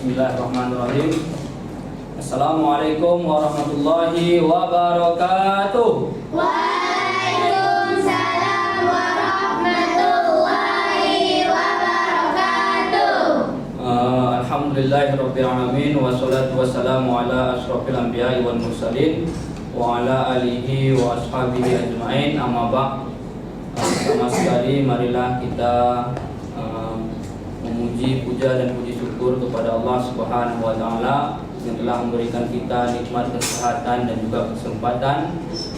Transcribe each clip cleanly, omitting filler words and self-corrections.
Bismillahirrahmanirrahim. Assalamualaikum warahmatullahi wabarakatuh. Waalaikumsalam warahmatullahi wabarakatuh. Alhamdulillahirabbil alamin wassalatu wassalamu ala asyrofil anbiya'i wal mursalin wa ala alihi wa ashabihi ajma'in. Amma ba'd. Pertama sekali marilah kita memuji, puja dan puji syukur kepada Allah Subhanahu wa taala yang telah memberikan kita nikmat kesehatan dan juga kesempatan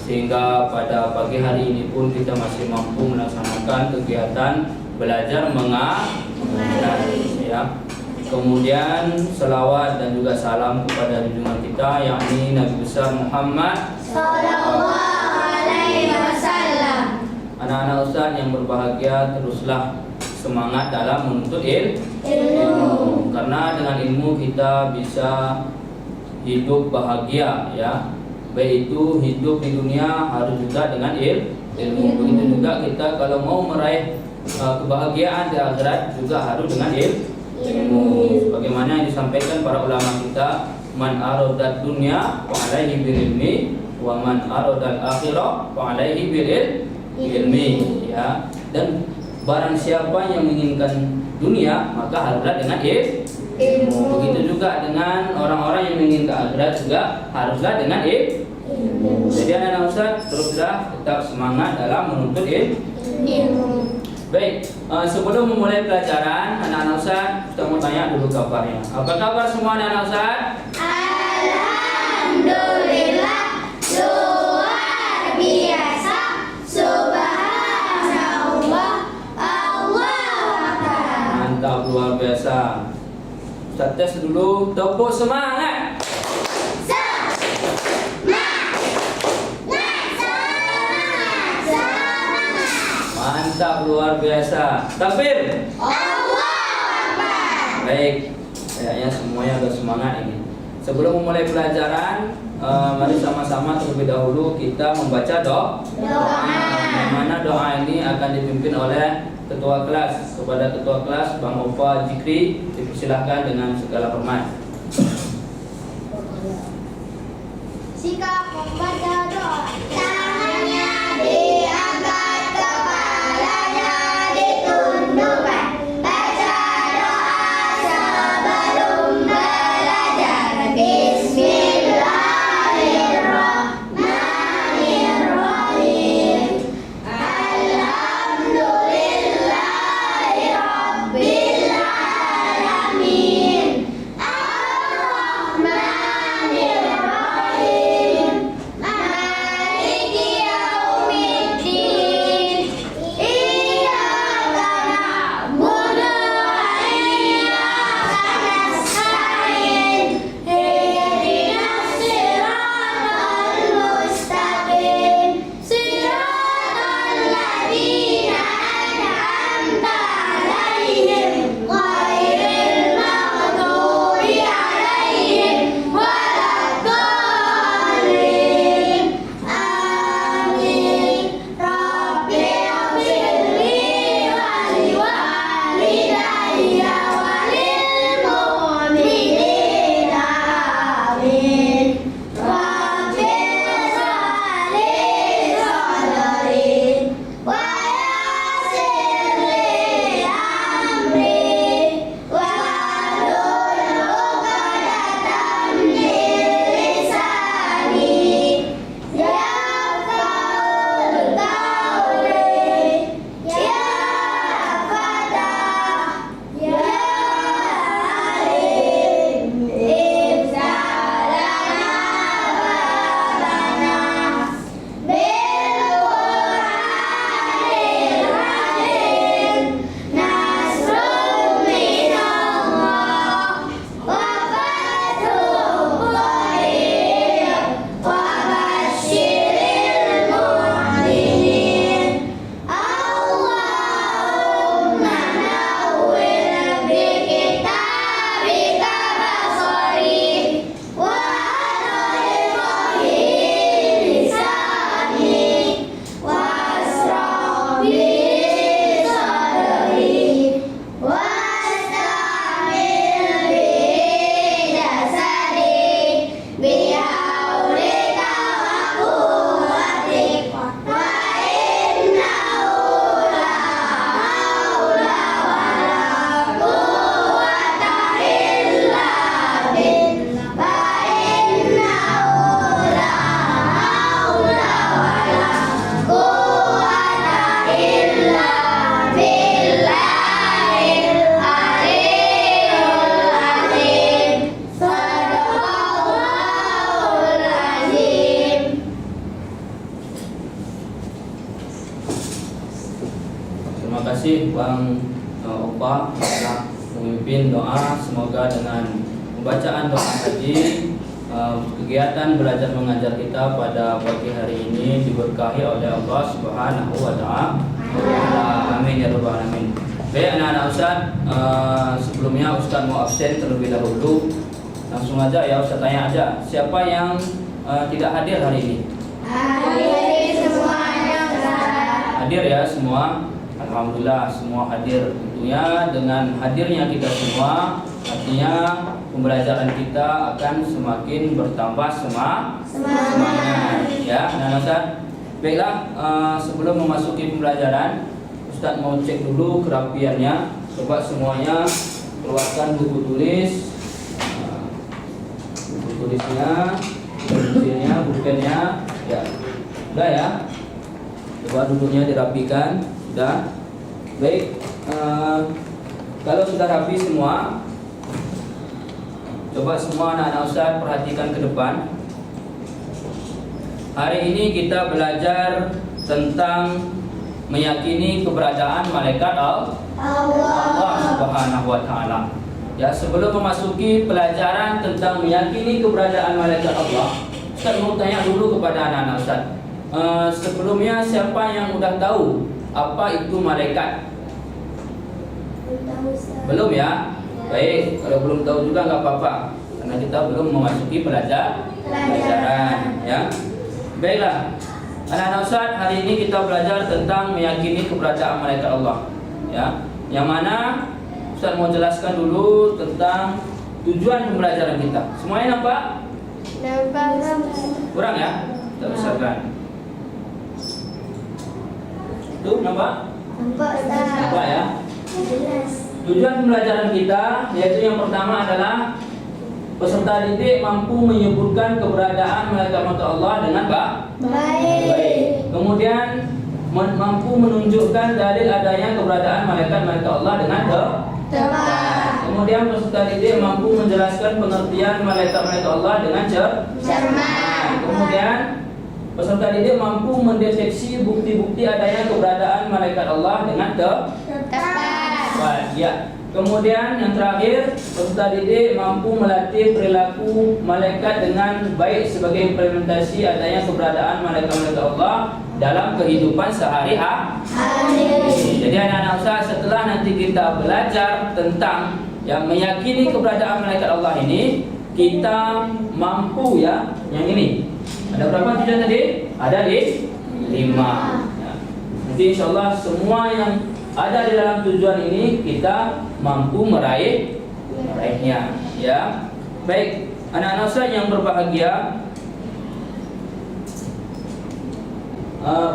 sehingga pada pagi hari ini pun kita masih mampu melaksanakan kegiatan belajar mengajar ya. Kemudian selawat dan juga salam kepada junjungan kita yakni Nabi besar Muhammad Sallallahu alaihi wasallam. Anak-anak Ustaz yang berbahagia, teruslah semangat dalam menuntut Ilmu. karena dengan ilmu kita bisa hidup bahagia ya. Baik itu hidup di dunia harus juga dengan ilmu. Begitu juga kita kalau mau meraih kebahagiaan di akhirat juga harus dengan ilmu. Sebagaimana yang disampaikan para ulama kita, man aradad dunya wa alaihi bil ilmi wa man aradal akhirah wa alaihi bil ilmi ya. Dan barang siapa yang menginginkan dunia maka haruslah dengan ilmu. Begitu juga dengan orang-orang yang menginginkan akhirat juga haruslah dengan ilmu. Jadi anak-anak Ustaz teruslah tetap semangat dalam menuntut ilmu. Baik, sebelum memulai pelajaran anak-anak Ustaz, kita mau tanya dulu kabarnya. Apa kabar semua anak-anak Ustaz? Alhamdulillah, luar biasa. Subhanallah, Allahu Akbar. Mantap, luar biasa. Ustaz tes dulu, tepuk semangat. Mantap, luar biasa. Takbir. Allahu Akbar. Baik, kayaknya semuanya sudah semangat ini. Sebelum memulai pelajaran, mari sama-sama terlebih dahulu kita membaca doa. Yang mana doa ini akan dipimpin oleh ketua kelas. Kepada ketua kelas Bang Opa Jikri dipersilahkan dengan segala hormat. Sikap membaca doa. Tangannya diangkat, kepalanya ditundukkan. Baca doa sebelum belajar. Bismillahirrahmanirrahim. Alhamdulillahirabbil alamin. Ar-Rahmanirrahim. kasih Bang Opa telah memimpin doa. Semoga dengan pembacaan doa tadi kegiatan belajar mengajar kita pada pagi hari ini diberkahi oleh Allah Subhanahu wa taala. Amin ya rabbal alamin. Baik anak-anak Ustaz, sebelumnya Ustaz mau absen terlebih dahulu. Langsung aja ya Ustaz tanya aja. Siapa yang tidak hadir hari ini? Hadir semuanya, Ustaz. Hadir ya semua. Alhamdulillah semua hadir. Tentunya dengan hadirnya kita semua artinya pembelajaran kita akan semakin bertambah semangat ya anak-anak Ustaz. Baiklah, sebelum memasuki pembelajaran Ustaz mau cek dulu kerapiannya. Coba semuanya keluarkan buku tulis, buku tulisnya, pensilnya, bukunya ya. Sudah ya. Coba duduknya dirapikan. Sudah. Baik, kalau sudah rapi semua, coba semua anak-anak Ustaz perhatikan ke depan. Hari ini kita belajar tentang meyakini keberadaan malaikat Allah Subhanahu wa taala. Ya, sebelum memasuki pelajaran tentang meyakini keberadaan malaikat Allah, Ustaz mau tanya dulu kepada anak-anak Ustaz. Sebelumnya siapa yang udah tahu apa itu malaikat? Belum ya? Baik, kalau belum tahu juga nggak apa-apa, karena kita belum memasuki pelajaran ya. Baiklah, anak-anak Ustaz, hari ini kita belajar tentang meyakini keberadaan malaikat Allah ya. Yang mana Ustaz mau jelaskan dulu tentang tujuan pembelajaran kita. Semuanya nampak? Kurang ya? Kita besarkan. Tuh, nampak? Nampak ya? Tujuan pembelajaran kita yaitu yang pertama adalah peserta didik mampu menyebutkan keberadaan malaikat Allah dengan baik. Kemudian mampu menunjukkan dalil adanya keberadaan malaikat Allah dengan tepat. Kemudian peserta didik mampu menjelaskan pengertian malaikat Allah dengan cermat. Kemudian peserta didik mampu mendeteksi bukti-bukti adanya keberadaan malaikat Allah dengan tepat. Ya. Kemudian yang terakhir, peserta didik mampu melatih perilaku malaikat dengan baik sebagai implementasi adanya keberadaan malaikat Allah dalam kehidupan sehari-hari. Jadi anak-anak Ustaz, setelah nanti kita belajar tentang yang meyakini keberadaan malaikat Allah ini, kita mampu ya, yang ini. Ada berapa tujuan tadi? Ada 5. Ya. Nanti insyaallah semua yang ada di dalam tujuan ini kita mampu meraihnya ya. Baik, anak-anak Ustaz yang berbahagia,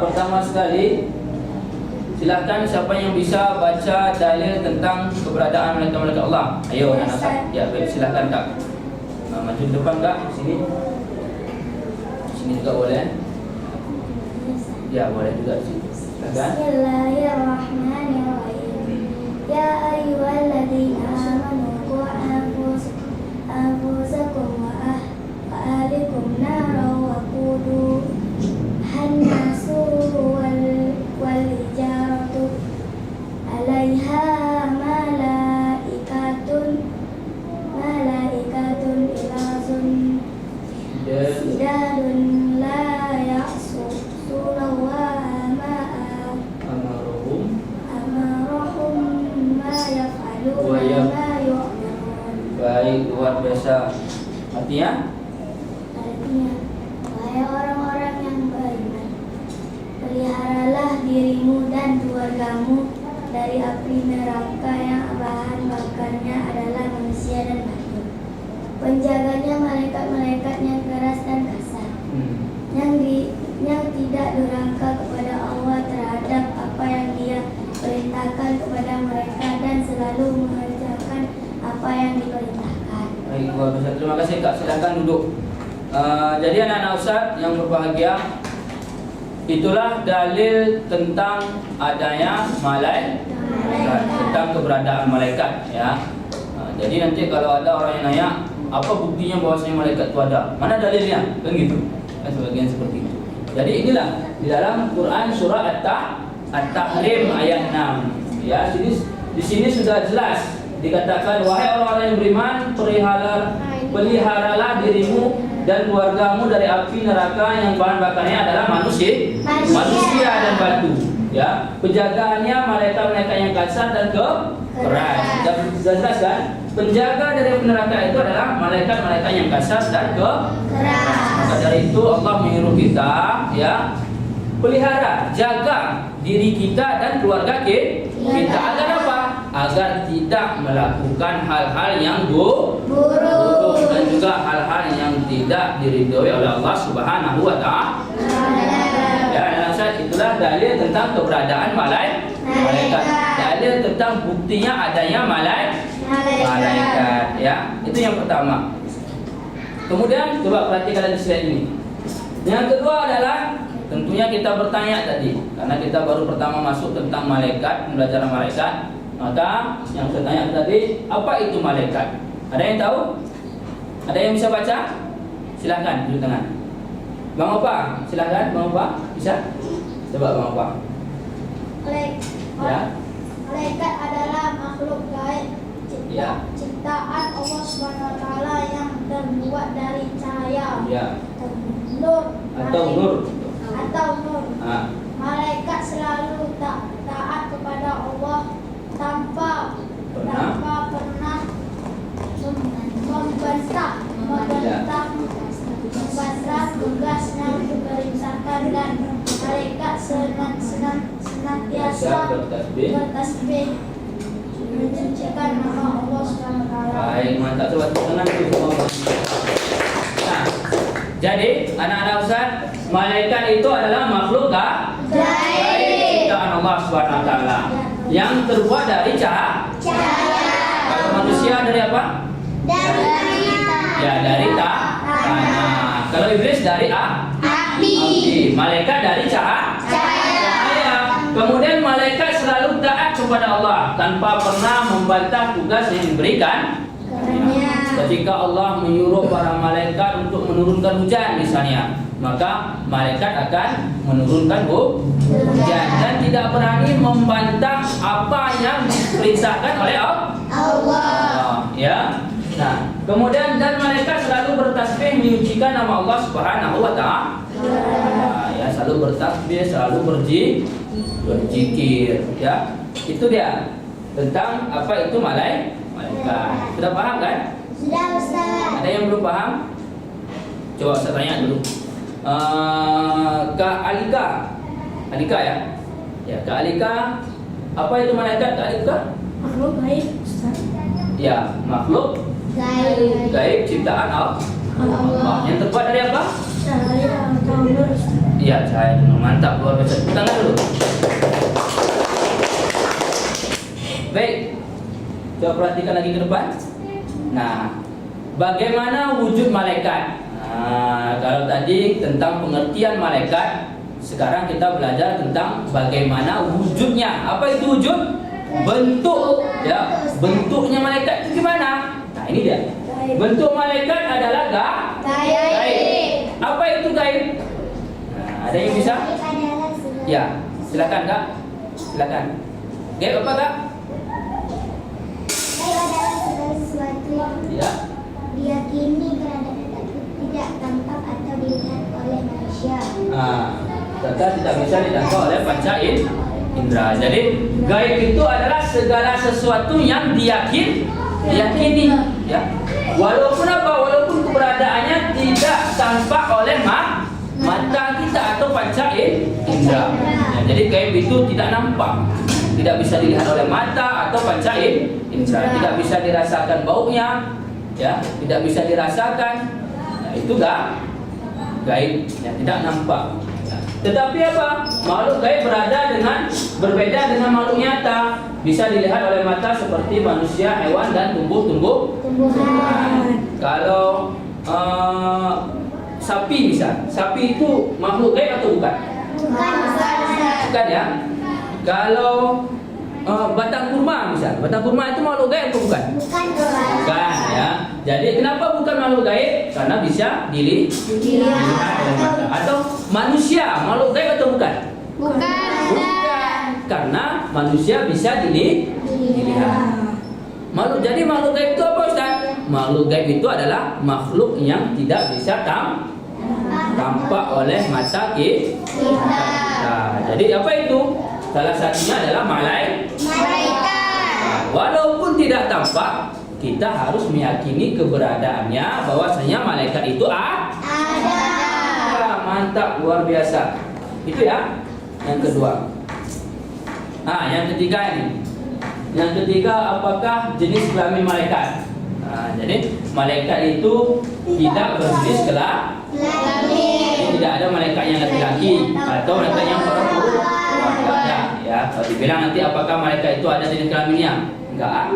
pertama sekali silahkan siapa yang bisa baca dalil tentang keberadaan malaikat Allah. Ayo anak-anak Ustaz. Ya, baik, silahkan Kak. Maju ke depan Kak, sini. Sini juga boleh. Ya, boleh juga sini. Bismillahirrahmanirrahim. Ya ayyuhalladzina amanu qu anfusakum wa ahlikum naran wa quduha an-nasu wal hijaratu 'alaiha malaikatun ilazun sidadun la ya'suna wa baik, luar biasa. Artinya, wahai orang-orang yang beriman, peliharalah dirimu dan keluargamu dari api neraka yang bahan bakarnya adalah manusia dan batu. Penjaganya malaikat-malaikat yang keras dan kasar, yang tidak durhaka kepada Allah terhadap apa yang Dia perintahkan kepada mereka dan selalu mengerjakan apa yang diperintahkan. Baik, luar biasa. Terima kasih Kak. Silakan duduk. Jadi anak-anak Ustaz yang berbahagia, itulah dalil tentang adanya malaikat, tentang keberadaan malaikat ya. Jadi nanti kalau ada orang yang nanya, apa buktinya bahwasanya malaikat itu ada? Mana dalilnya? Kan gitu. Kan sebagian seperti itu. Jadi inilah di dalam Quran surah At-Tahrim ayat 6 Ya, di sini sudah jelas dikatakan, wahai orang-orang yang beriman, peliharalah dirimu dan keluargamu dari api neraka yang bahan bakarnya adalah manusia dan batu. Ya, penjagaannya malaikat-malaikat yang kasar dan keras. Sudah jelas kan? Penjaga dari neraka itu adalah malaikat-malaikat yang kasar dan keras. Maka dari itu Allah menyuruh kita, ya, pelihara, jaga diri kita dan keluarga kita. Agar apa? Agar tidak melakukan hal-hal yang buruk dan juga hal-hal yang tidak diridhoi oleh Allah Subhanahu wa Ta'ala. Ya, dalam syariat itulah dalil tentang keberadaan malaikat. Dalil tentang buktinya adanya malaikat. Ya, itu yang pertama. Kemudian coba perhatikan di slide ini. Yang kedua adalah tentunya kita bertanya tadi, karena kita baru pertama masuk tentang malaikat, belajar malaikat. Maka yang saya tanya tadi, apa itu malaikat? Ada yang tahu? Ada yang bisa baca? Silahkan tunjuk tangan. Bang Opa, silahkan Bang Opa, bisa? Coba Bang Opa. Ya. Malaikat adalah makhluk gaib ciptaan Allah Subhanahu wa Ta'ala yang terbuat dari cahaya. Ya. Atau nur. Ah. Malaikat selalu taat kepada Allah tanpa pernah membantah tugasnya diperintahkan, dan malaikat senantiasa bertasbih mensucikan nama Allah Subhanahu wa Ta'ala. Baik, mantap. Coba tangan dulu. Nah, jadi anak-anak Ustaz, malaikat itu adalah makhluk gaib ciptaan Allah Subhanahu wa Ta'ala yang terbuat dari cahaya. Kalau manusia dari apa? Dari tanah. Kalau iblis dari api. Malaikat dari cahaya. Kemudian malaikat selalu taat kepada Allah tanpa pernah membantah tugas yang diberikan. Ketika Allah menyuruh para malaikat untuk menurunkan hujan misalnya, maka malaikat akan menurunkan hujan dan tidak berani membantah apa yang diperintahkan oleh Allah. Ya. Nah, kemudian dan malaikat selalu bertasbih menyucikan nama Allah Subhanahu wa Ta'ala. Ya, selalu bertasbih, selalu berzikir, ya. Itu dia tentang apa itu malaikat. Sudah paham kan? Sudah, Ustaz. Ada yang belum paham? Coba saya tanya dulu. Kak Alika ya? Ya, Kak Alika, apa itu malaikat, Kak Alika? Makhluk gaib, Ustaz. Ya, makhluk gaib ciptaan Allah. Yang terbuat dari apa? Cahaya atau nur, Ustaz. Iya, cahaya. Mantap, luar biasa. Tepuk tangan dulu. Baik. Coba perhatikan lagi ke depan. Nah, bagaimana wujud malaikat? Nah, kalau tadi tentang pengertian malaikat, sekarang kita belajar tentang bagaimana wujudnya. Apa itu wujud? Bentuk, ya. Bentuknya malaikat itu gimana? Nah, ini dia. Bentuk malaikat adalah gaib. Apa itu gaib? Nah, ada yang bisa? Ya, silakan Kak. Silakan. Gaib apa Kak? Gaib adalah segala sesuatu yang diyakini keadaan tapi tidak tampak atau dilihat oleh manusia. Serta tidak bisa ditangkap oleh panca indera. Jadi gaib itu adalah segala sesuatu yang diyakini, ya. Walaupun keberadaannya tidak tampak oleh mata kita atau panca indera. Ya, jadi gaib itu tidak nampak, tidak bisa dilihat oleh mata atau panca indera, tidak bisa dirasakan baunya, ya, tidak bisa dirasakan. Nah, itu gaib, yang tidak nampak. Tetapi apa? Makhluk gaib berbeda dengan makhluk nyata. Bisa dilihat oleh mata seperti manusia, hewan, dan tumbuh-tumbuhan. Kalau sapi misal, sapi itu makhluk gaib atau bukan? Bukan ya. Kalau batang kurma misal, batang kurma itu makhluk gaib atau bukan? Bukan ya. Jadi kenapa bukan makhluk gaib? Karena bisa dilihat oleh mata. Atau manusia makhluk gaib atau bukan? Bukan. Karena manusia bisa dilihat. Jadi makhluk gaib itu apa, Ustaz? Makhluk gaib itu adalah makhluk yang tidak bisa tampak oleh mata kita. Jadi apa itu? Salah satunya adalah malaikat. Walaupun tidak tampak, kita harus meyakini keberadaannya, bahwasanya malaikat itu ada. Mantap, luar biasa. Itu ya, yang kedua. Nah, yang ketiga ini. Yang ketiga, apakah jenis kelamin malaikat? Nah, jadi malaikat itu tidak berjenis kelamin. Tidak ada malaikat yang laki-laki atau malaikat yang perempuan. Tidak ada. Ya, kalau dibilang nanti apakah malaikat itu ada jenis kelaminnya? Enggak.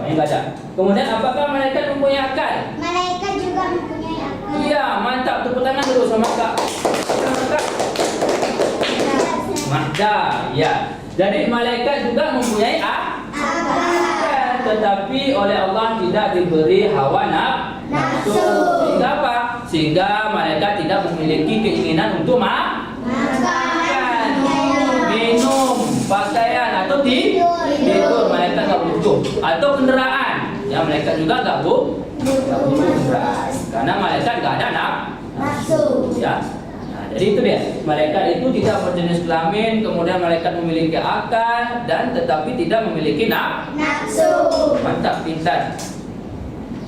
Enggak ada. Kemudian apakah malaikat mempunyai akal? Malaikat juga mempunyai akal. Iya, mantap. Tepuk tangan dulu sama Kak. Mantap. Ya. Jadi malaikat juga mempunyai akal, tetapi oleh Allah tidak diberi hawa nafsu. Sehingga apa? Sehingga malaikat tidak memiliki keinginan untuk makan, minum, pakaian atau tidur. Malaikat nggak butuh. Atau kendaraan, ya malaikat juga nggak butuh kendaraan, karena malaikat nggak ada nafsu. Ya. Jadi itu dia, malaikat itu tidak berjenis kelamin, kemudian malaikat memiliki akal dan tetapi tidak memiliki nafsu. Mantap, pintar.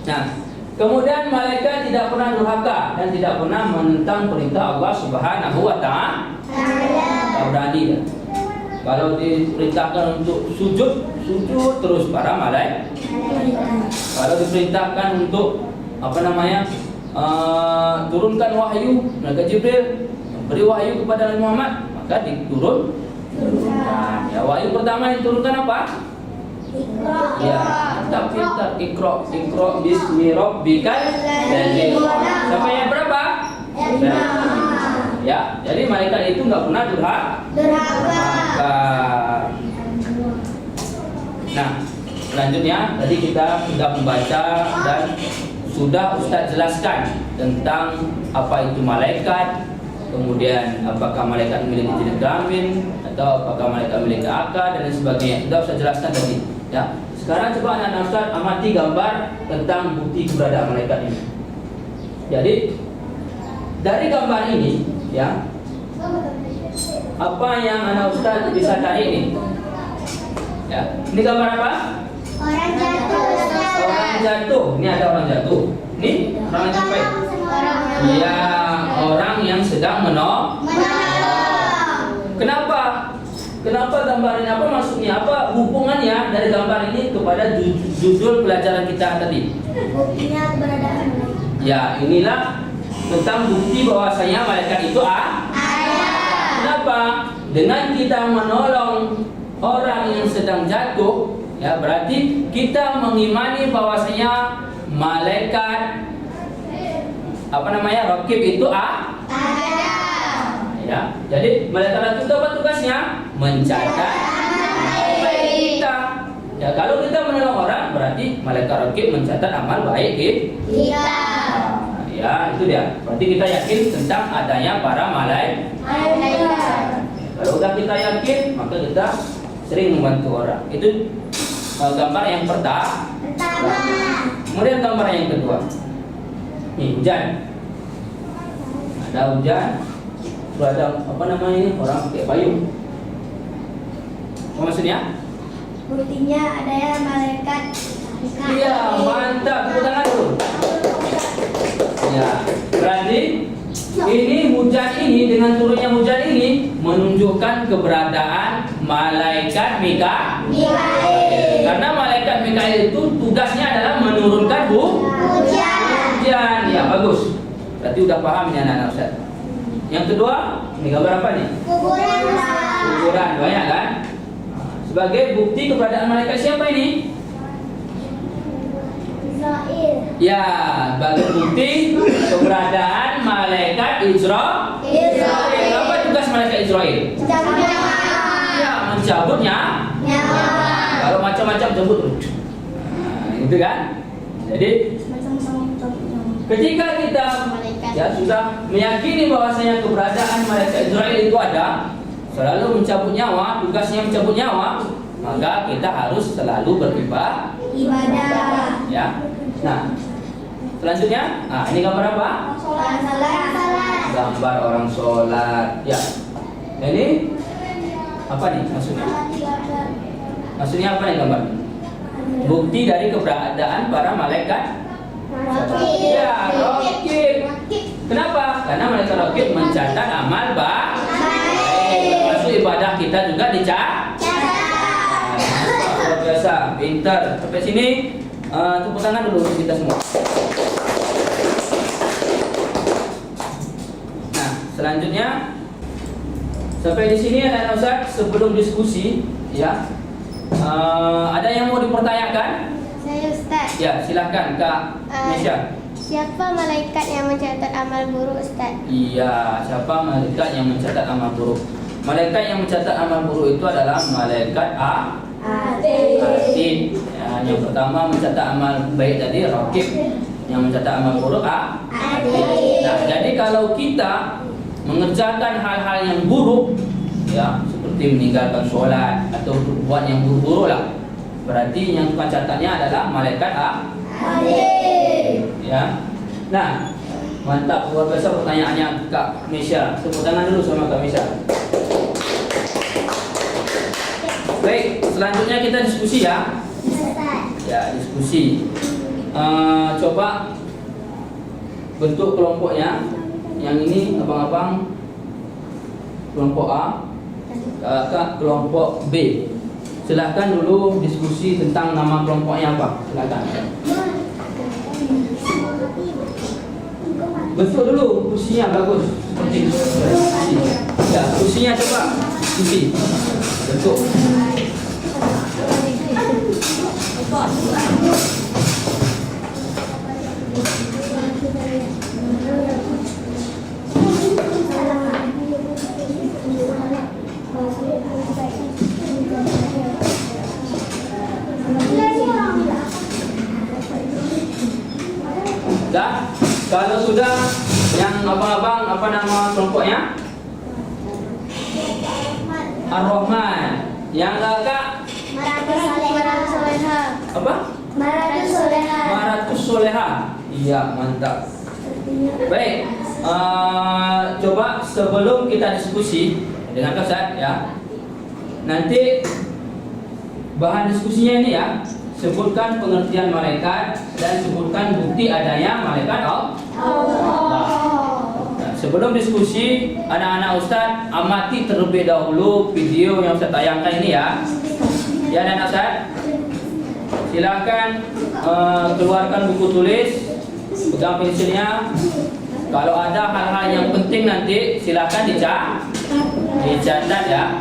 Nah, kemudian malaikat tidak pernah durhaka dan tidak pernah menentang perintah Allah Subhanahu wa Ta'ala. Tak berani ya. Kalau diperintahkan untuk sujud terus para malaikat. Kalau diperintahkan untuk turunkan wahyu, malaikat Jibril beri wahyu kepada Nabi Muhammad, maka diturunkan. Ya, wahyu pertama yang diturunkan apa? Iqra. Ya, mantap, pintar. Iqra bismi rabbikal ladzi. Sampai yang berapa? Ya, jadi malaikat itu nggak pernah durhaka. Nah, selanjutnya tadi kita sudah membaca dan sudah Ustaz jelaskan tentang apa itu malaikat, kemudian apakah malaikat memiliki jenis kelamin atau apakah malaikat memiliki akal dan lain sebagainya. Sudah Ustaz jelaskan tadi. Ya. Sekarang coba anak Ustaz amati gambar tentang bukti keberadaan malaikat ini. Jadi dari gambar ini, ya, apa yang anak Ustaz bisa cari ini? Ya, ini gambar apa? Orang jatuh. Orang jatuh. Ini ada orang jatuh. Ini orang yang sampai. Iya, orang yang sedang menolong. Kenapa? Kenapa gambar ini? Apa maksudnya? Apa hubungannya dari gambar ini kepada judul pelajaran kita tadi? Buktinya keberadaan. Ya, inilah tentang bukti bahwasanya malaikat itu ada. Kenapa? Dengan kita menolong orang yang sedang jatuh, ya berarti kita mengimani bahwasanya malaikat Raqib itu ada. Ya, jadi malaikat itu apa tugasnya? Mencatat amal baik kita. Ya, kalau kita menolong orang, berarti malaikat Raqib mencatat amal baik kita. Ya, itu dia. Berarti kita yakin tentang adanya para malaikat. Kalau udah kita yakin, maka kita sering membantu orang. Itu gambar yang pertama. Kemudian gambar yang kedua. Nih, hujan. Ada hujan. Terus ada orang pakai payung. Apa maksudnya? Buktinya adanya malaikat. Iya, mantap. Tepuk tangan dulu. Ya, berarti ini hujan ini dengan turunnya hujan ini menunjukkan keberadaan malaikat Mikail. Karena malaikat Mikail itu tugasnya adalah menurunkan hujan. Ya, bagus. Berarti udah paham ya anak-anak Ustaz. Yang kedua, ini gambar apa nih? Kuburan, banyak kan? Sebagai bukti keberadaan malaikat siapa ini? Israel. Ya, sebagai bukti keberadaan malaikat Israel. Apa tugas malaikat Israel? Ya, mencabutnya. Kalau macam-macam cabut. Itu kan? Jadi ketika kita ya sudah meyakini bahwasanya keberadaan malaikat Israel itu ada, selalu mencabut nyawa, tugasnya mencabut nyawa, maka kita harus selalu beribadah. Ya. Nah, selanjutnya, ini gambar apa? Gambar orang sholat. Ya. Ini apa nih maksudnya? Maksudnya apa nih gambar? Bukti dari keberadaan para malaikat. Ya, raqib. Kenapa? Karena malaikat raqib mencatat amal baik. Termasuk ibadah kita juga dicatat. Luar biasa, pintar. Sampai sini, tepuk tangan dulu untuk kita semua. Nah, selanjutnya sampai di sini anak Ustaz, sebelum diskusi, ya, ada yang mau dipertanyakan? Saya Ustaz. Ya, silahkan Kak Misha. Siapa malaikat yang mencatat amal buruk Ustaz? Iya, siapa malaikat yang mencatat amal buruk? Malaikat yang mencatat amal buruk itu adalah malaikat Atid. Ya, yang pertama mencatat amal baik tadi Raqib, yang mencatat amal buruk Atid. Nah, jadi kalau kita mengerjakan hal-hal yang buruk, ya, seperti meninggalkan sholat atau berbuat yang buruk-buruk lah, berarti yang tukang catatnya adalah malaikat Atid. Ya. Nah, mantap, luar biasa pertanyaannya Kak Misha. Tepuk tangan dulu sama Kak Misha. Baik, selanjutnya kita diskusi ya. Ya, diskusi. Coba bentuk kelompoknya. Yang ini abang-abang kelompok A, Kak kelompok B. Silahkan dulu diskusi tentang nama kelompoknya apa. Silahkan. Bentuk dulu kursinya bagus. Seperti kursi. Ya, kursinya coba diskusi. Bentuk. Dah, kalau sudah, yang abang-abang apa nama kelompoknya? Ar-Rahman. Yang kakak? Apa? Maratus Soleha. Iya, mantap. Baik, coba sebelum kita diskusi dengan Ustaz ya, nanti bahan diskusinya ini ya, sebutkan pengertian malaikat dan sebutkan bukti adanya malaikat Allah. Nah, sebelum diskusi, anak-anak Ustaz amati terlebih dahulu video yang Ustaz tayangkan ini ya. Ya, anak Ustaz, silakan keluarkan buku tulis, pegang pensilnya. Kalau ada hal-hal yang penting nanti silakan dicatat ya.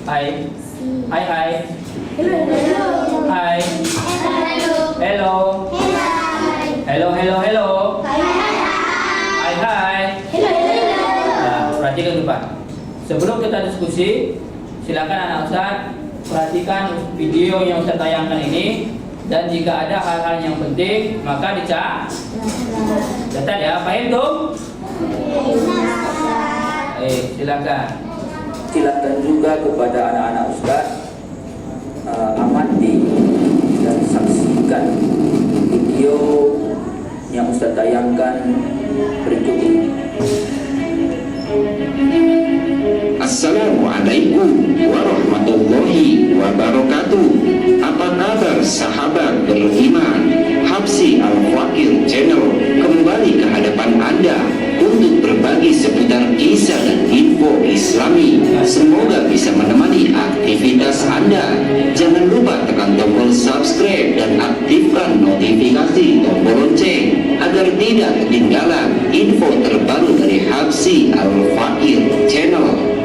Hai. Hai. Hai. Hello. Hello. Hai. Nah, perhatikan depan. Sebelum kita diskusi, silakan anak Ustaz perhatikan video yang Ustaz tayangkan ini, dan jika ada hal-hal yang penting maka catat ya. Paham tuh? Silakan. Silakan juga kepada anak-anak Ustaz amati dan saksikan video yang Ustaz tayangkan berikut ini. Assalamualaikum warahmatullahi wabarakatuh. Apa kabar sahabat beriman? Habsy Al-Fakir Channel kembali ke hadapan Anda untuk berbagi seputar kisah dan info Islami. Semoga bisa menemani aktivitas Anda. Jangan lupa tekan tombol subscribe dan aktifkan notifikasi tombol lonceng agar tidak ketinggalan info terbaru dari Habsy Al-Fakir Channel.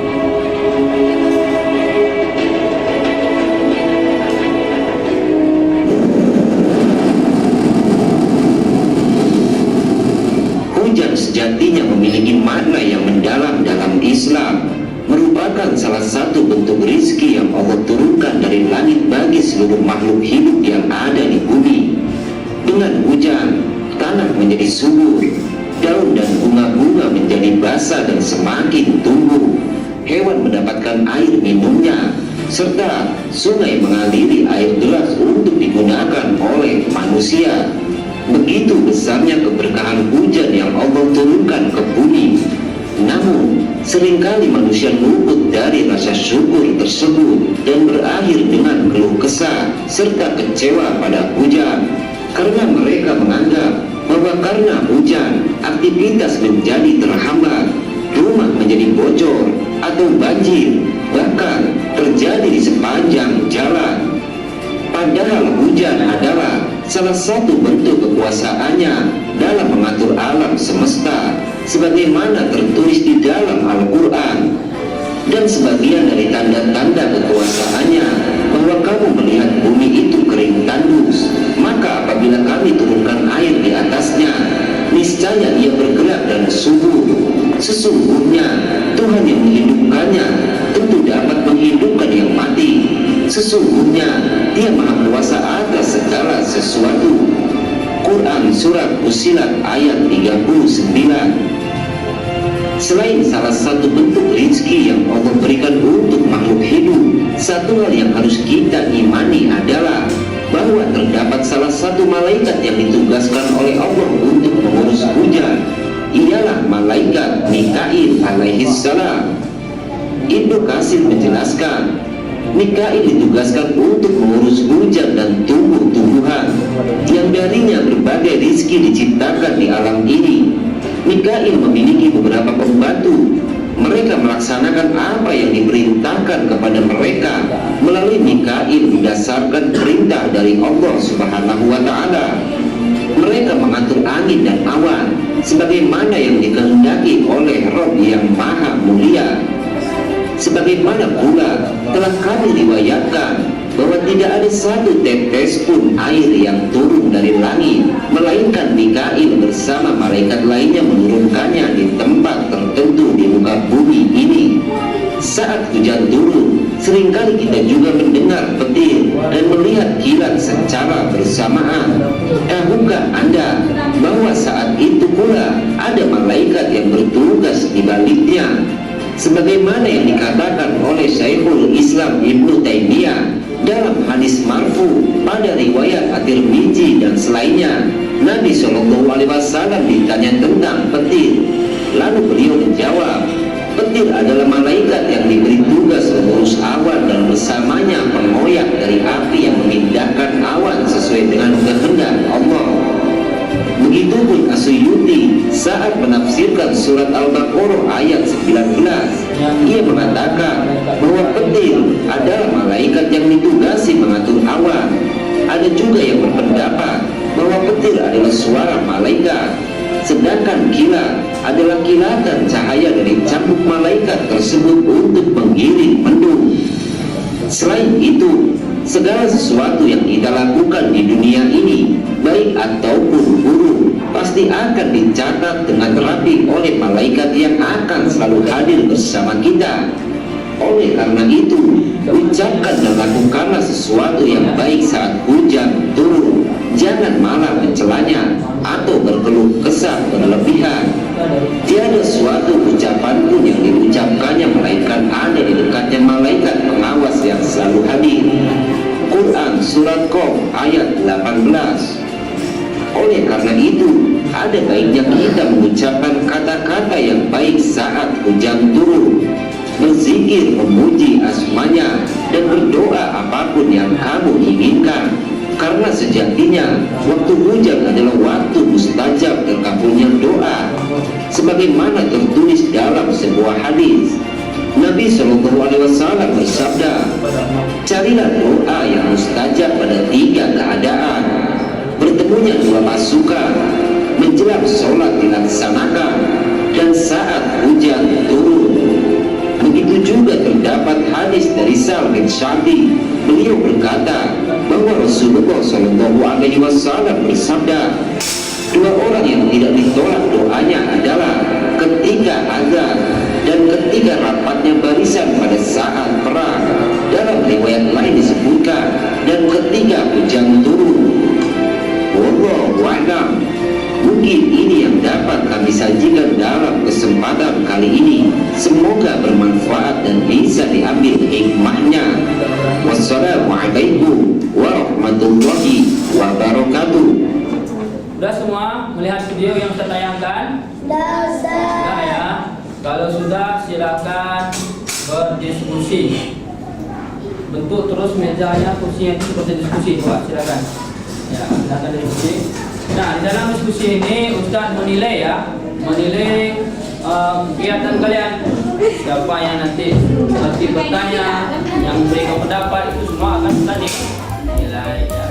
Hujan sejatinya memiliki makna yang mendalam dalam Islam, merupakan salah satu bentuk rizki yang Allah turunkan dari langit bagi seluruh makhluk hidup yang ada di bumi. Dengan hujan, tanah menjadi subur, daun dan bunga-bunga menjadi basah dan semakin tumbuh, hewan mendapatkan air minumnya, serta sungai mengaliri air deras untuk digunakan oleh manusia. Begitu besarnya keberkahan hujan yang Allah turunkan ke bumi. Namun, seringkali manusia luput dari rasa syukur tersebut dan berakhir dengan keluh kesah serta kecewa pada hujan, karena mereka menganggap bahwa karena hujan, aktivitas menjadi terhambat, rumah menjadi bocor atau banjir, bahkan terjadi di sepanjang jalan. Padahal hujan adalah salah satu bentuk kekuasaannya dalam mengatur alam semesta, sebagaimana tertulis di dalam Al-Quran. Dan sebagian dari tanda-tanda kekuasaannya bahwa kamu melihat bumi itu kering tandus, maka apabila kami turunkan air di atasnya, niscaya ia bergerak dan subur. Sesungguhnya Tuhan yang menghidupkannya tentu dapat menghidupkan yang mati. Sesungguhnya Dia Maha Kuasa atas segala sesuatu. Quran Surat Fussilat ayat 39. Selain salah satu bentuk rizki yang Allah berikan untuk makhluk hidup, satu hal yang harus kita imani adalah bahwa terdapat salah satu malaikat yang ditugaskan oleh Allah untuk mengurus hujan. Ialah malaikat Mikail alaihissalam. Ibnu Katsir menjelaskan, Mikail ditugaskan untuk mengurus hujan dan tumbuh-tumbuhan yang darinya berbagai rizki diciptakan di alam ini. Mikail memiliki beberapa pembantu. Mereka melaksanakan apa yang diperintahkan kepada mereka melalui Mikail berdasarkan perintah dari Allah Subhanahu wa Ta'ala. Mereka mengatur angin dan awan sebagaimana yang dikehendaki oleh Rabb yang Maha Mulia. Sebagaimana pula telah kami riwayatkan bahwa tidak ada satu tetes pun air yang turun dari langit, melainkan Mikail bersama malaikat lainnya menurunkannya di tempat tertentu di muka bumi ini. Saat hujan turun, seringkali kita juga mendengar petir dan melihat kilat secara bersamaan. Tahukah Anda bahwa saat itu pula ada malaikat yang bertugas di baliknya? Sebagaimana yang dikatakan oleh Syekhul Islam Ibnu Taimiyah dalam hadis marfu pada riwayat At-Tirmidzi dan selainnya, Nabi SAW ditanya tentang petir. Lalu beliau menjawab, petir adalah malaikat yang diberi tugas mengurus awan dan bersamanya pengoyak dari api yang memindahkan awan sesuai dengan kehendak Allah. Begitupun As-Suyuti saat menafsirkan surat Al-Baqarah ayat 19, ia mengatakan bahwa petir adalah malaikat yang ditugasi mengatur awan. Ada juga yang berpendapat bahwa petir adalah suara malaikat, sedangkan kilat adalah kilatan cahaya dari cambuk malaikat tersebut untuk menggiring mendung. Selain itu, segala sesuatu yang kita lakukan di dunia ini, baik ataupun buruk, pasti akan dicatat dengan rapi oleh malaikat yang akan selalu hadir bersama kita. Oleh karena itu, ucapkan dan lakukanlah sesuatu yang baik saat hujan turun. Jangan malah mencelanya atau berkeluh kesah berlebihan. Tiada suatu ucapan pun yang diucapkannya melainkan ada di dekatnya malaikat pengawas yang selalu hadir. Quran Surat Qaf ayat 18. Oleh karena itu, ada baiknya kita mengucapkan kata-kata yang baik saat hujan turun, berzikir memuji asmanya, dan berdoa apapun yang kamu inginkan. Karena sejatinya waktu hujan adalah waktu mustajab terkabulnya doa, sebagaimana tertulis dalam sebuah hadis. Nabi SAW bersabda, carilah doa yang mustajab pada 3 keadaan: bertemunya 2 pasukan, menjelang sholat dilaksanakan, dan saat hujan turun. Begitu juga terdapat hadis dari Sa'd bin Sa'di. Beliau berkata bahwa Rasulullah SAW bersabda, 2 orang yang tidak ditolak doanya adalah ketika azan dan ketika rapatnya barisan pada saat perang. Dalam riwayat lain disebutkan, dan ketika hujan turun. Wallahu a'lam. Mungkin ini yang dapat kami kali ini. Semoga bermanfaat dan bisa diambil hikmahnya. Wassalamualaikum warahmatullahi wabarakatuh. Sudah semua melihat video yang saya tayangkan? Sudah ya. Kalau sudah, silakan berdiskusi. Bentuk terus mejanya, kursinya itu seperti diskusi, Pak. Silakan. Ya, silakan diskusi. Nah, di dalam diskusi ini Ustaz menilai ya, menilai kegiatan kalian. Siapa yang nanti bertanya, yang memberikan pendapat, itu semua akan Ustaz nilai ya.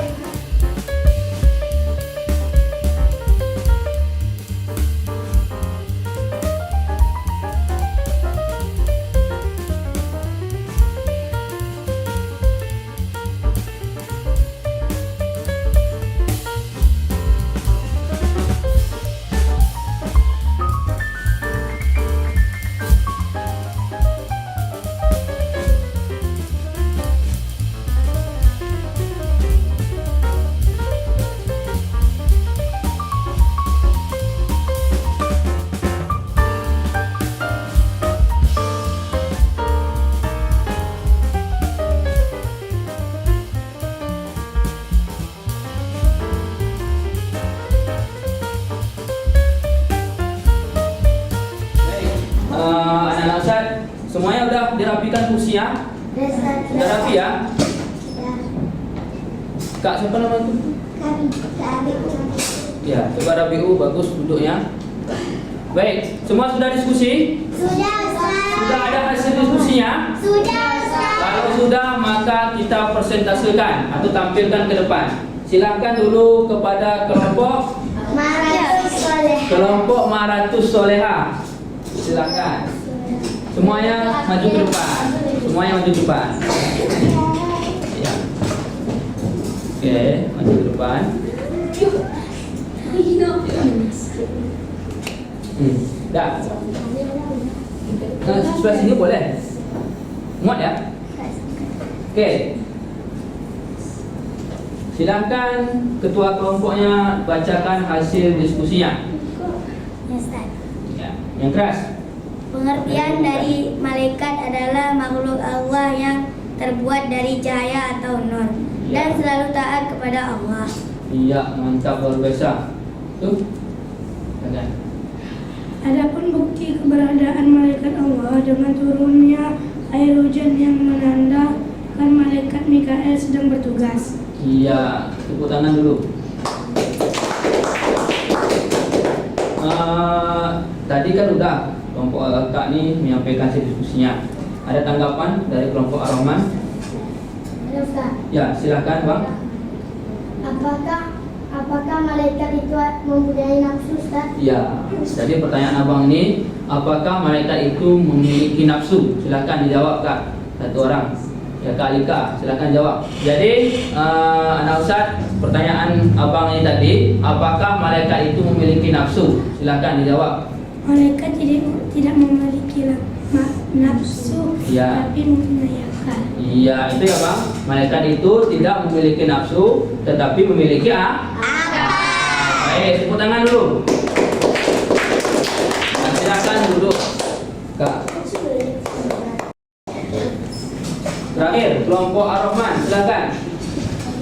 Anak-anak Ustaz, semuanya udah dirapikan kursinya? Sudah rapi ya? Kak, siapa nama itu? Ya, coba Rabiu, bagus duduknya. Baik, semua sudah diskusi? Sudah, Ustaz. Sudah ada hasil diskusinya? Sudah, Ustaz. Kalau sudah, maka kita presentasikan atau tampilkan ke depan. Silakan dulu kepada kelompok Maratus Soleha. Silakan. Semuanya maju ke depan. Semuanya maju ke depan. Ya. Oke, maju ke depan. Ya. Dah. Nah, sebelah sini boleh. Muat ya? Oke. Silakan ketua kelompoknya bacakan hasil diskusinya. Ya, Ustaz. Ya, yang keras. Pengertian dari malaikat adalah makhluk Allah yang terbuat dari cahaya atau nur dan selalu taat kepada Allah. Iya, mantap, luar biasa. Tuh. Silakan. Adapun bukti keberadaan malaikat Allah dengan turunnya air hujan yang menandakan malaikat Mikael sedang bertugas. Iya, tepuk tangan dulu. Tadi kan udah kelompok Kak ini menyampaikan hasil diskusinya. Ada tanggapan dari kelompok Ar-Rahman? Ya, Ustaz. Ya, silakan Bang. Apakah malaikat itu mempunyai nafsu, Ustaz? Ya, jadi pertanyaan Abang ini, apakah malaikat itu memiliki nafsu? Silakan dijawab Kak. Satu orang. Ya, Kak Alika, silakan jawab. Jadi, anak Ustaz, pertanyaan Abang ini tadi, apakah malaikat itu memiliki nafsu? Silakan dijawab. Malaikat tidak memiliki nafsu, Ya. tapi mempunyai akal. Iya, itu ya Bang. Malaikat itu tidak memiliki nafsu, tetapi memiliki akal. Baik, tepuk tangan dulu. Nah, silakan duduk, Kak. Terakhir, kelompok Ar-Rahman, silakan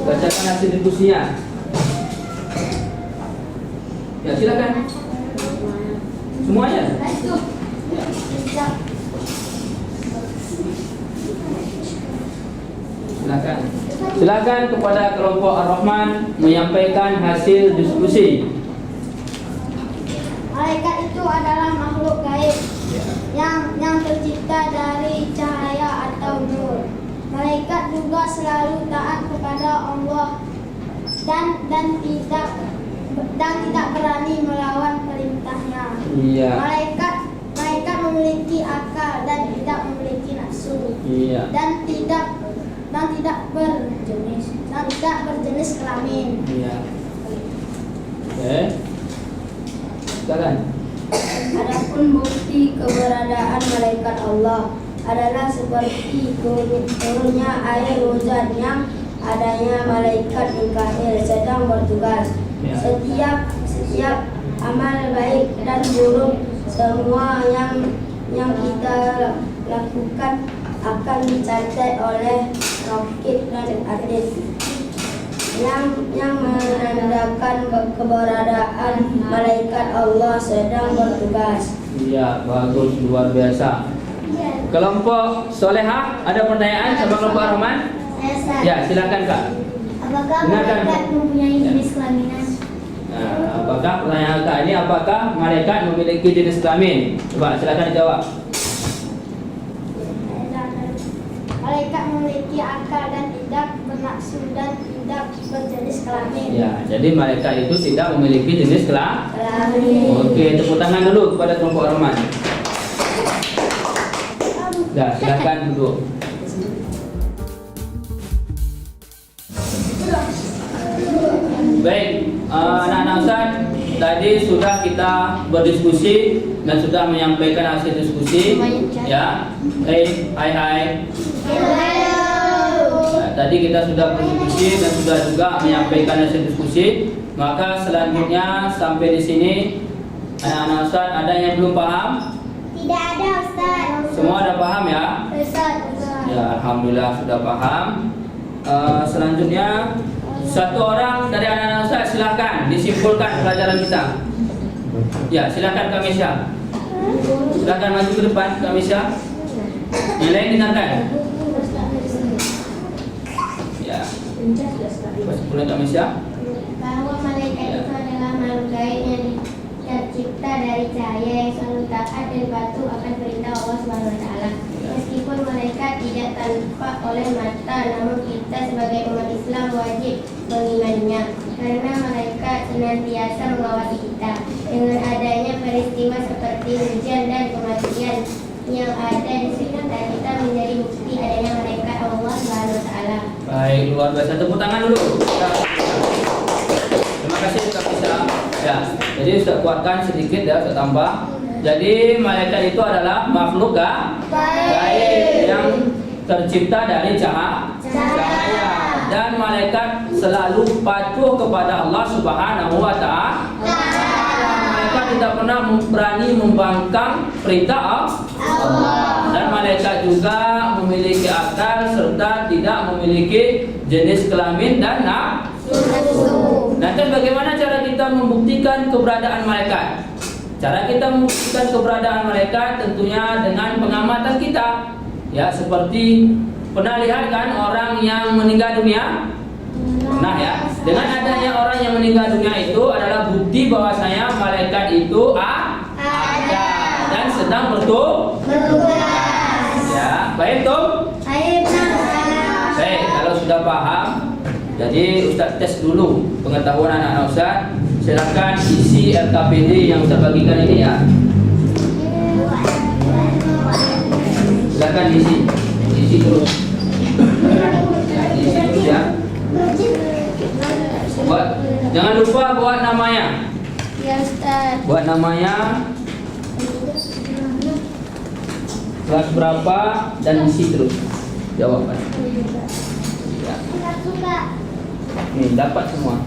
bacakan hasil diskusinya. Ya, silakan. Semuanya. Silakan. Silakan kepada kelompok Ar-Rahman menyampaikan hasil diskusi. Malaikat itu adalah makhluk gaib yang tercipta dari cahaya atau nur. Malaikat juga selalu taat kepada Allah dan tidak berani melawan perintahnya. Iya. Malaikat memiliki akal dan tidak memiliki nafsu. Iya. Dan tidak berjenis kelamin. Iya. Oke. Silakan. Adapun bukti keberadaan malaikat Allah adalah seperti turunnya air hujan yang adanya malaikat Mikael sedang bertugas. Ya. Setiap amal baik dan buruk semua yang yang kita lakukan akan dicatat oleh Raqib dan Atid yang menandakan keberadaan malaikat Allah sedang bertugas. Iya, bagus, luar biasa. Kelompok Solehah, ada pertanyaan sama kelompok Rahman? Ya, silakan Kak. Apakah Dengarkan. malaikat mempunyai jenis kelaminan? Nah, apakah pertanyaan Kak ini, apakah malaikat memiliki jenis kelamin? Coba silakan dijawab. Malaikat memiliki akal dan tidak bernafsu dan tidak berjenis kelamin. Ya, jadi malaikat itu tidak memiliki jenis kelamin. Kelamin. Oke, tepuk tangan dulu kepada kelompok Rahman. Ya, silakan duduk. Baik, anak-anak Ustaz, tadi sudah kita berdiskusi dan sudah menyampaikan hasil diskusi. Ya, hai. Nah, tadi kita sudah berdiskusi dan sudah juga menyampaikan hasil diskusi. Maka selanjutnya sampai di sini, anak-anak Ustaz, ada yang belum paham? Tidak ada Ustaz. Semua ada paham ya? Ustaz. Ya, alhamdulillah sudah paham. Selanjutnya satu orang dari anak-anak Ustaz silakan disimpulkan pelajaran kita. Ya, silakan Kak Mesya. Silakan maju ke depan Kak Mesya. Yang lain dengarkan. Ya. Boleh Kak Mesya? Bahwa malaikat itu adalah makhluk gaib yang tercipta dari cahaya yang selalu taat dan patuh akan perintah Allah Subhanahu wa taala. Meskipun malaikat tidak tampak oleh mata, namun kita sebagai umat Islam wajib mengimaninya karena malaikat senantiasa mengawasi kita. Dengan adanya peristiwa seperti hujan dan kematian yang ada di sekitar kita menjadi bukti adanya malaikat Allah Subhanahu wa taala. Baik, luar biasa. Tepuk tangan dulu. Terima kasih Kak Mesya. Ya, jadi Ustaz kuatkan sedikit ya, Ustaz tambah. Jadi malaikat itu adalah makhluk gaib yang tercipta dari cahaya. Dan malaikat selalu patuh kepada Allah Subhanahu wa taala. Malaikat tidak pernah berani membangkang perintah Allah. Dan malaikat juga memiliki akal serta tidak memiliki jenis kelamin dan nafsu. Nanti bagaimana cara kita membuktikan keberadaan malaikat? Cara kita membuktikan keberadaan malaikat tentunya dengan pengamatan kita. Ya, seperti pernah lihat kan orang yang meninggal dunia? Nah ya, dengan adanya orang yang meninggal dunia itu adalah bukti bahwasanya malaikat itu ada dan sedang bertugas. Ya, baik tuh? Baik, kalau sudah paham, jadi Ustaz tes dulu pengetahuan anak-anak Ustaz. Silakan isi RKPD yang Ustaz bagikan ini ya. Silakan isi terus. Isi terus ya. Jangan lupa buat namanya. Ya Ustaz. Buat namanya, kelas berapa dan isi terus jawaban. Ya. Nih dapat semua.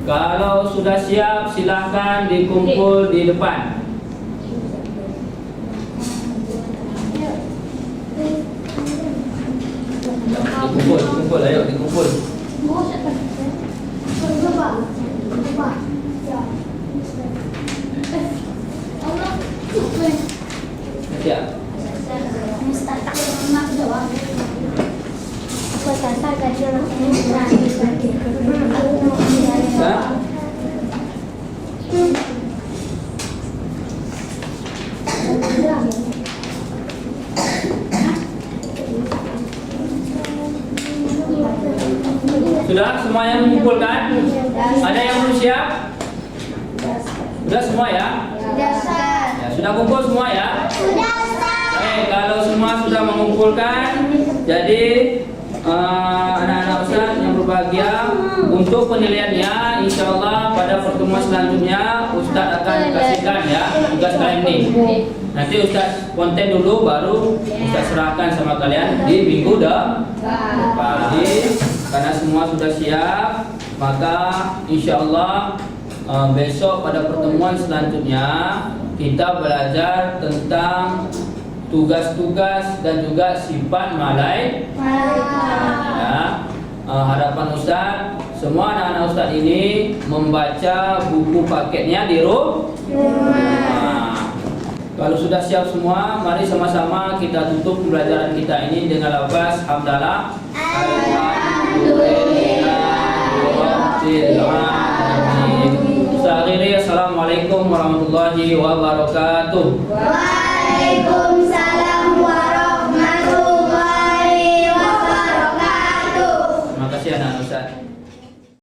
Kalau sudah siap, silahkan dikumpul di depan. Dikumpul, ayo dikumpul. Siap. semuanya mengumpulkan? Ada yang belum siap? Sudah semua ya? Sudah, Ustaz. Ya, sudah kumpul semua ya? Sudah, Ustaz. Kalau semua sudah mengumpulkan, jadi anak-anak Ustaz yang berbahagia, untuk penilaiannya insya Allah pada pertemuan selanjutnya Ustaz akan kasihkan ya tugas kalian ini. Nanti Ustaz konten dulu, baru Ustaz serahkan sama kalian di minggu depan. Jadi karena semua sudah siap, maka insya Allah besok pada pertemuan selanjutnya kita belajar tentang tugas-tugas dan juga sifat malaikat. Ya, harapan Ustaz semua anak-anak Ustaz ini membaca buku paketnya di rumah. Kalau sudah siap semua, mari sama-sama kita tutup pembelajaran kita ini dengan lafaz hamdalah. Alhamdulillahirabbil alamin. Assalamualaikum warahmatullahi wabarakatuh. Waalaikumsalam.